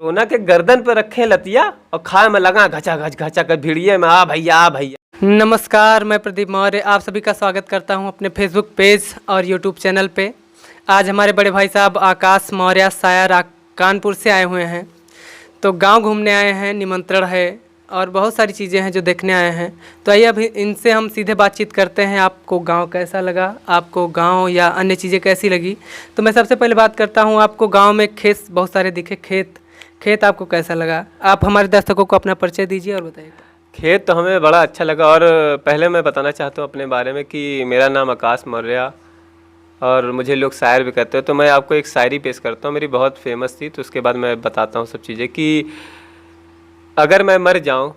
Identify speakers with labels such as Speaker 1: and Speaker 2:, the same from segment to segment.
Speaker 1: सोना के गर्दन पे रखे लतिया और खाए में लगा घचा कर भिड़िए में आ भैया।
Speaker 2: नमस्कार, मैं प्रदीप मौर्य आप सभी का स्वागत करता हूं अपने फेसबुक पेज और यूट्यूब चैनल पे। आज हमारे बड़े भाई साहब आकाश मौर्य सायर कानपुर से आए हुए हैं, तो गांव घूमने आए हैं, निमंत्रण है और बहुत सारी चीज़ें हैं जो देखने आए हैं। तो आइए अभी इनसे हम सीधे बातचीत करते हैं। आपको गांव कैसा लगा, आपको गांव या अन्य चीज़ें कैसी लगी। तो मैं सबसे पहले बात करता हूं, आपको गांव में खेत बहुत सारे दिखे, खेत आपको कैसा लगा? आप हमारे दर्शकों को अपना परिचय दीजिए और बताइए।
Speaker 1: खेत तो हमें बड़ा अच्छा लगा। और पहले मैं बताना चाहता हूँ अपने बारे में कि मेरा नाम आकाश मौर्य और मुझे लोग शायर भी कहते हैं। तो मैं आपको एक शायरी पेश करता हूँ, मेरी बहुत फेमस थी। तो उसके बाद मैं बताता हूँ सब चीज़ें कि अगर मैं मर जाऊँ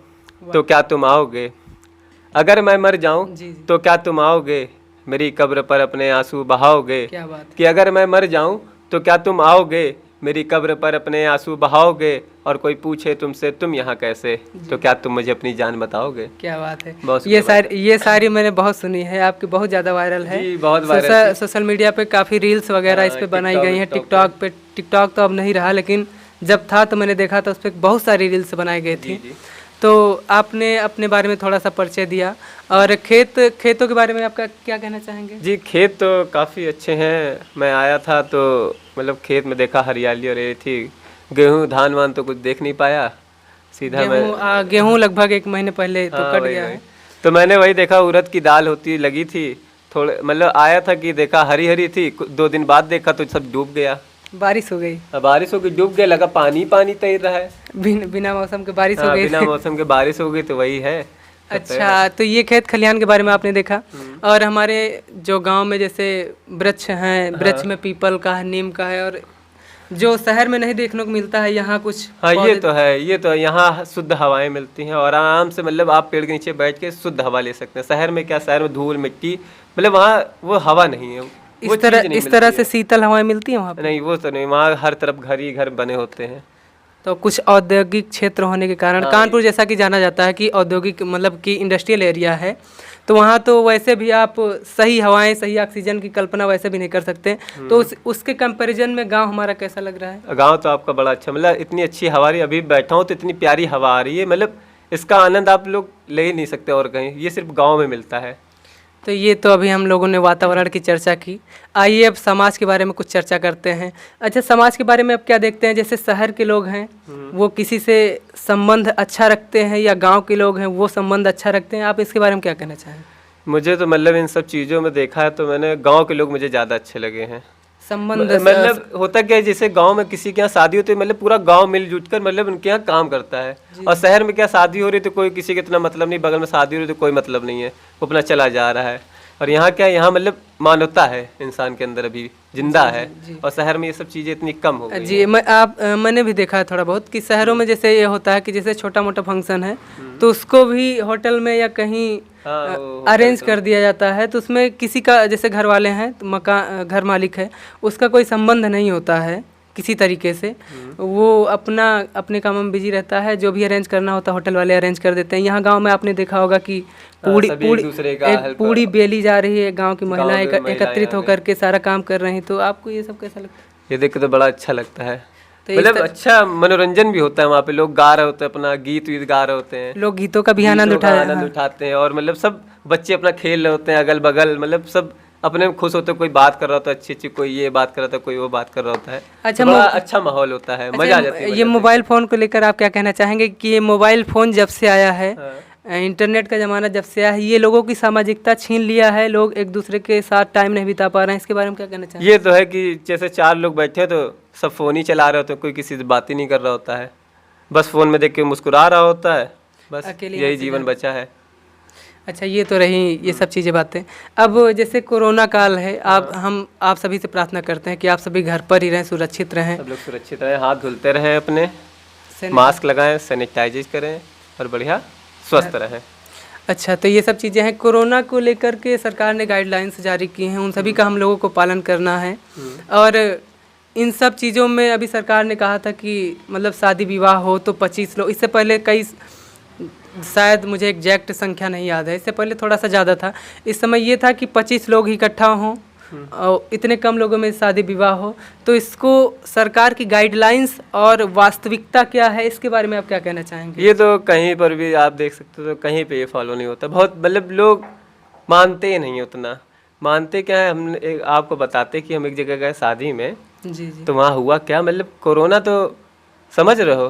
Speaker 1: तो क्या तुम आओगे, अगर मैं मर जाऊँ तो क्या तुम आओगे, मेरी कब्र पर अपने आंसू बहाओगे।
Speaker 2: क्या बात है।
Speaker 1: कि अगर मैं मर जाऊँ तो क्या तुम आओगे, मेरी कब्र पर अपने आंसू बहाओगे। और कोई पूछे तुमसे तुम यहाँ कैसे, तो क्या तुम मुझे अपनी जान बताओगे।
Speaker 2: क्या बात है।
Speaker 1: बहुत
Speaker 2: ये सारी मैंने बहुत सुनी है, आपकी बहुत ज़्यादा वायरल है।
Speaker 1: जी, बहुत वायरल
Speaker 2: सोशल मीडिया पे काफ़ी रील्स वगैरह इस पे बनाई गई हैं। टिकटॉक तो अब नहीं रहा, लेकिन जब था तो मैंने देखा था, उस पर बहुत सारी रील्स बनाई गई थी। तो आपने अपने बारे में थोड़ा सा परिचय दिया और खेतों के बारे में आपका क्या कहना चाहेंगे?
Speaker 1: जी, खेत तो काफ़ी अच्छे हैं। मैं आया था तो मतलब खेत में देखा हरियाली और ये थी। गेहूँ धान वान तो कुछ देख नहीं पाया, सीधा
Speaker 2: गेहूँ लगभग 1 महीने पहले तो कट गया है।
Speaker 1: तो मैंने वही देखा, उड़द की दाल होती लगी थी थोड़े, मतलब आया था कि देखा हरी हरी थी। 2 दिन बाद देखा तो सब डूब गया।
Speaker 2: बारिश हो गई,
Speaker 1: बारिश हो गई, डूब गया, लगा पानी पानी तैर रहा है।
Speaker 2: बिना मौसम के बारिश हो गई।
Speaker 1: बिना मौसम के बारिश हो गई तो वही है।
Speaker 2: अच्छा, तो ये खेत खलिहान के बारे में आपने देखा। और हमारे जो गांव में जैसे वृक्ष हैं, वृक्ष में पीपल का है, नीम का है, और जो शहर में नहीं देखने को मिलता है यहाँ कुछ।
Speaker 1: हाँ, ये तो है यहाँ शुद्ध हवाएं मिलती हैं और आराम से मतलब आप पेड़ के नीचे बैठ के शुद्ध हवा ले सकते हैं। शहर में क्या, शहर में धूल मिट्टी, मतलब वहाँ वो हवा नहीं है।
Speaker 2: इस तरह से शीतल हवाएं मिलती हैं वहाँ पे?
Speaker 1: नहीं, वो तो नहीं, वहाँ हर तरफ घर ही घर बने होते हैं।
Speaker 2: तो कुछ औद्योगिक क्षेत्र होने के कारण कानपुर जैसा कि जाना जाता है कि औद्योगिक मतलब कि इंडस्ट्रियल एरिया है, तो वहाँ तो वैसे भी आप सही हवाएं, सही ऑक्सीजन की कल्पना वैसे भी नहीं कर सकते। तो उसके कंपैरिजन में गांव हमारा कैसा लग रहा है?
Speaker 1: गांव तो आपका बड़ा अच्छा, मतलब इतनी अच्छी हवा रही, अभी बैठा हूँ तो इतनी प्यारी हवा आ रही है, मतलब इसका आनंद आप लोग ले ही नहीं सकते और कहीं, ये सिर्फ गाँव में मिलता है।
Speaker 2: तो ये तो अभी हम लोगों ने वातावरण की चर्चा की। आइए अब समाज के बारे में कुछ चर्चा करते हैं। अच्छा, समाज के बारे में अब क्या देखते हैं? जैसे शहर के लोग हैं वो किसी से संबंध अच्छा रखते हैं, या गांव के लोग हैं वो संबंध अच्छा रखते हैं? आप इसके बारे में क्या कहना चाहें?
Speaker 1: मुझे तो मतलब इन सब चीज़ों में देखा है तो मैंने गाँव के लोग मुझे ज़्यादा अच्छे लगे हैं।
Speaker 2: संबंध
Speaker 1: मतलब होता क्या है, जैसे गांव में किसी के यहाँ शादी होती है, मतलब पूरा गांव मिलजुल कर मतलब उनके यहाँ काम करता है। और शहर में क्या, शादी हो रही तो कोई किसी के इतना मतलब नहीं, बगल में शादी हो रही तो कोई मतलब नहीं है, वो अपना चला जा रहा है। और यहाँ क्या, यहाँ मतलब मानवता है इंसान के अंदर अभी जिंदा है। और शहर में ये सब चीज़ें इतनी कम हो गई
Speaker 2: जी। मैंने भी देखा है थोड़ा बहुत कि शहरों में जैसे ये होता है कि जैसे छोटा मोटा फंक्शन है तो उसको भी होटल में या कहीं अरेंज कर दिया जाता है। तो उसमें किसी का, जैसे घर वाले हैं तो घर मालिक है, उसका कोई संबंध नहीं होता है किसी तरीके से। वो अपने काम में बिजी रहता है, जो भी अरेंज करना होता है होटल वाले अरेंज कर देते हैं। यहाँ गांव में आपने देखा होगा कि पूरी बेली जा रही है, गांव की महिलाएं एकत्रित होकर के सारा काम कर रही हैं। तो आपको ये सब कैसा लगता है?
Speaker 1: ये देख के तो बड़ा अच्छा लगता है, मतलब अच्छा मनोरंजन भी होता है। वहाँ पे लोग गा रहे होते हैं, अपना गीत वीत गा रहे होते हैं,
Speaker 2: लोग गीतों का भी आनंद
Speaker 1: उठाते हैं। और मतलब सब बच्चे अपना खेल रहे होते हैं अगल बगल, मतलब सब अपने में खुश होते हैं। कोई बात कर रहा होता है अच्छी, कोई ये बात कर रहा था, कोई वो बात कर रहा होता है।
Speaker 2: अच्छा,
Speaker 1: बड़ा अच्छा माहौल होता है, मजा आ जाती है।
Speaker 2: ये मोबाइल फ़ोन को लेकर आप क्या कहना चाहेंगे कि ये मोबाइल फ़ोन जब से आया है, इंटरनेट का ज़माना जब से आया है, ये लोगों की सामाजिकता छीन लिया है, लोग एक दूसरे के साथ टाइम नहीं बिता पा रहे हैं, इसके बारे में क्या कहना चाहेंगे?
Speaker 1: ये तो है कि जैसे 4 लोग बैठे हैं तो सब फ़ोन ही चला रहे होते हैं, कोई किसी से बात ही नहीं कर रहा होता है, बस फ़ोन में देख के मुस्कुरा रहा होता है, बस यही जीवन बचा है।
Speaker 2: अच्छा, ये तो रही ये सब चीज़ें बातें। अब जैसे कोरोना काल है, आप सभी से प्रार्थना करते हैं कि आप सभी घर पर ही रहें, सुरक्षित रहें,
Speaker 1: सब लोग सुरक्षित रहें, हाथ धुलते रहें, अपने मास्क लगाएं, सैनिटाइज करें और बढ़िया स्वस्थ रहें।
Speaker 2: अच्छा, तो ये सब चीज़ें हैं। कोरोना को लेकर के सरकार ने गाइडलाइंस जारी की हैं, उन सभी का हम लोगों को पालन करना है। और इन सब चीज़ों में अभी सरकार ने कहा था कि मतलब शादी विवाह हो तो 25 लोग, इससे पहले कई, शायद मुझे एग्जैक्ट संख्या नहीं याद है, इससे पहले थोड़ा सा ज़्यादा था। इस समय ये था कि 25 लोग इकट्ठा हों और इतने कम लोगों में शादी विवाह हो, तो इसको सरकार की गाइडलाइंस और वास्तविकता क्या है, इसके बारे में आप क्या कहना चाहेंगे?
Speaker 1: ये तो कहीं पर भी आप देख सकते हो, तो कहीं पे ये फॉलो नहीं होता। बहुत मतलब लोग मानते ही नहीं उतना। मानते क्या है, हम आपको बताते कि हम एक जगह गए शादी में,
Speaker 2: जी।
Speaker 1: तो वहाँ हुआ क्या, मतलब कोरोना तो समझ रहे हो,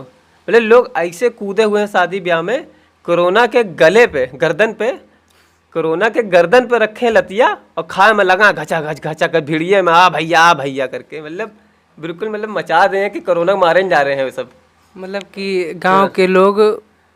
Speaker 1: मतलब लोग ऐसे कूदे हुए हैं शादी ब्याह में, कोरोना के गले पे, गर्दन पे, कोरोना के गर्दन पे रखे लतिया और खाए में लगा घचा कर भिड़िए में आ भैया करके, मतलब बिल्कुल मतलब मचा रहे हैं कि कोरोना मारे जा रहे हैं वो सब।
Speaker 2: मतलब कि गांव के लोग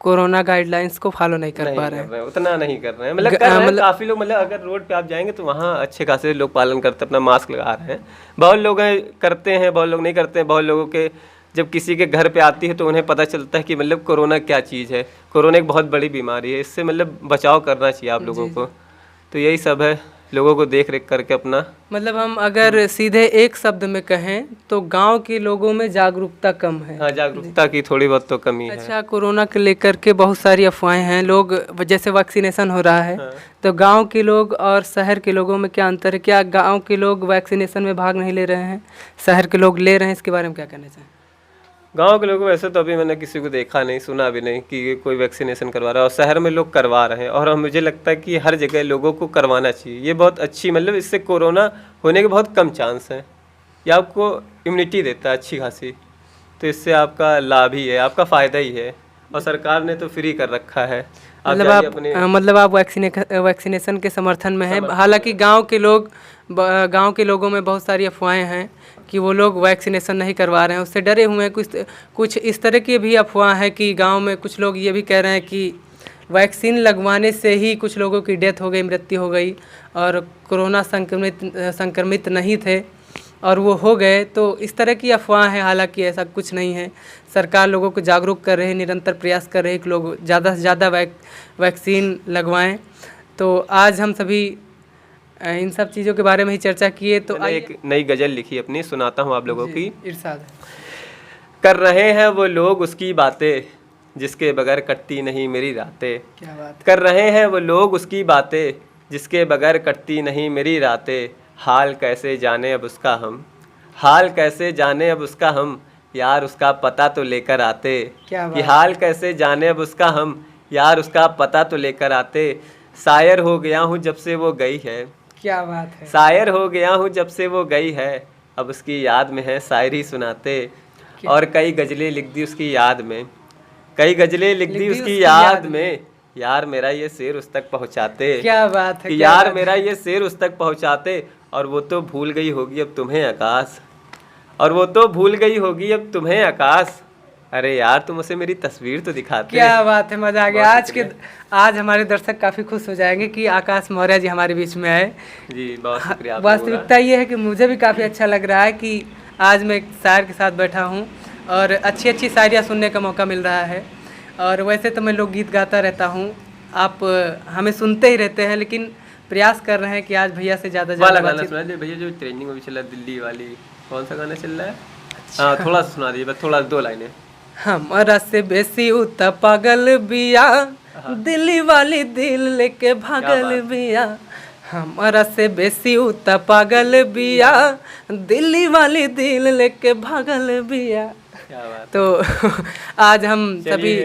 Speaker 2: कोरोना गाइडलाइंस को फॉलो नहीं कर पा रहे हैं,
Speaker 1: उतना नहीं कर रहे हैं, मतलब कर रहे हैं काफ़ी लोग। मतलब अगर रोड पे आप जाएंगे तो वहाँ अच्छे खासे लोग पालन करते हैं, अपना मास्क लगा रहे हैं। बहुत लोग करते हैं, बहुत लोग नहीं करते हैं। बहुत लोगों के जब किसी के घर पे आती है तो उन्हें पता चलता है कि मतलब कोरोना क्या चीज़ है। कोरोना एक बहुत बड़ी बीमारी है, इससे मतलब बचाव करना चाहिए आप लोगों को। तो यही सब है, लोगों को देख रेख करके अपना,
Speaker 2: मतलब हम अगर सीधे एक शब्द में कहें तो गांव के लोगों में जागरूकता कम है।
Speaker 1: हाँ, जागरूकता की थोड़ी बहुत तो कमी है।
Speaker 2: अच्छा, कोरोना के लेकर के बहुत सारी अफवाहें हैं, लोग जैसे वैक्सीनेशन हो रहा है, तो गांव के लोग और शहर के लोगों में क्या अंतर है? क्या गांव के लोग वैक्सीनेशन में भाग नहीं ले रहे हैं, शहर के लोग ले रहे हैं? इसके बारे में क्या कहना चाहें?
Speaker 1: गांव के लोगों वैसे तो अभी मैंने किसी को देखा नहीं, सुना भी नहीं कि कोई वैक्सीनेशन करवा रहा है, और शहर में लोग करवा रहे हैं। और मुझे लगता है कि हर जगह लोगों को करवाना चाहिए। ये बहुत अच्छी, मतलब इससे कोरोना होने के बहुत कम चांस हैं। ये आपको इम्यूनिटी देता है अच्छी खासी, तो इससे आपका लाभ ही है, आपका फ़ायदा ही है। और सरकार ने तो फ्री कर रखा है।
Speaker 2: मतलब आप वैक्सीनेशन के समर्थन में हैं। हालांकि गांव के लोगों में बहुत सारी अफवाहें हैं कि वो लोग वैक्सीनेशन नहीं करवा रहे हैं, उससे डरे हुए हैं। कुछ इस तरह की भी अफवाह है कि गांव में कुछ लोग ये भी कह रहे हैं कि वैक्सीन लगवाने से ही कुछ लोगों की डेथ हो गई, मृत्यु हो गई, और कोरोना संक्रमित नहीं थे और वो हो गए। तो इस तरह की अफवाह है, हालांकि ऐसा कुछ नहीं है। सरकार लोगों को जागरूक कर रही है, निरंतर प्रयास कर रहे हैं कि लोग ज़्यादा से ज़्यादा वैक्सीन लगवाएं। तो आज हम सभी इन सब चीज़ों के बारे में ही चर्चा किए। तो
Speaker 1: एक नई गज़ल लिखी अपनी, सुनाता हूँ आप लोगों की।
Speaker 2: इरशाद।
Speaker 1: कर रहे हैं वो लोग उसकी बातें जिसके बगैर कटती नहीं मेरी रातें।
Speaker 2: क्या बात।
Speaker 1: कर रहे हैं वो लोग उसकी बातें जिसके बगैर कटती नहीं मेरी रातें। हाल कैसे जाने अब उसका हम, हाल कैसे जाने अब उसका हम, यार उसका पता तो लेकर आते। कि हाल कैसे जाने अब उसका हम, यार उसका पता तो लेकर आते। शायर हो गया हूँ जब से वो गई है।
Speaker 2: क्या बात है।
Speaker 1: शायर हो गया हूँ जब से वो गई है, अब उसकी याद में है शायरी सुनाते। और कई गज़लें लिख दी उसकी याद में, कई गज़लें लिख दी उसकी याद में। यार मेरा ये शेर उस तक पहुँचाते।
Speaker 2: क्या बात है।
Speaker 1: कि यार मेरा ये शेर उस तक पहुँचाते। और वो तो भूल गई होगी अब तुम्हें आकाश, और वो तो भूल गई होगी अब तुम्हें आकाश। अरे यार तुम उसे मेरी तस्वीर तो दिखाते।
Speaker 2: क्या बात है, मजा आ गया। आज हमारे दर्शक काफ़ी खुश हो जाएंगे कि आकाश मौर्य जी हमारे बीच में आए।
Speaker 1: जी बहुत शुक्रिया।
Speaker 2: वास्तविकता ये है कि मुझे भी काफ़ी अच्छा लग रहा है कि आज मैं एक शायर के साथ बैठा हूँ और अच्छी अच्छी शायरियाँ सुनने का मौका मिल रहा है। और वैसे तो मैं लोकगीत गाता रहता हूँ, आप हमें सुनते ही रहते हैं, लेकिन प्रयास कर रहे हैं कि आज भैया से ज़्यादा
Speaker 1: गाना सुना दे। भैया जो ट्रेंडिंग में भी चल रहा है दिल्ली वाली, कौन सा गाना चल रहा है? हाँ थोड़ा सुना दीजिए, बस थोड़ा 2 लाइनें।
Speaker 2: हमारा से बेसी उता पागल बिया, दिल्ली वाली दिल लेके भागल बिया। हमारा से बेसी उता पागल बिया, दिल्ली वाली दिल लेके भागल बिया।
Speaker 1: क्या बात।
Speaker 2: तो आज हम सभी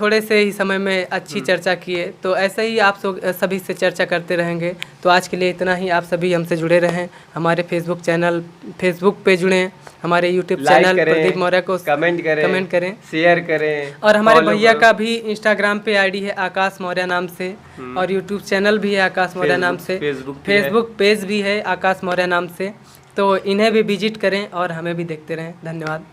Speaker 2: थोड़े से ही समय में अच्छी चर्चा किए, तो ऐसे ही आप सभी से चर्चा करते रहेंगे। तो आज के लिए इतना ही। आप सभी हमसे जुड़े रहें, हमारे फेसबुक पे जुड़ें, हमारे यूट्यूब चैनल प्रदीप मौर्य को कमेंट करें,
Speaker 1: शेयर करें।
Speaker 2: और हमारे भैया का भी इंस्टाग्राम पे आईडी है आकाश मौर्य नाम से, और यूट्यूब चैनल भी है आकाश मौर्य नाम से, फेसबुक पेज भी है आकाश मौर्य नाम से। तो इन्हें भी विजिट करें और हमें भी देखते रहें। धन्यवाद।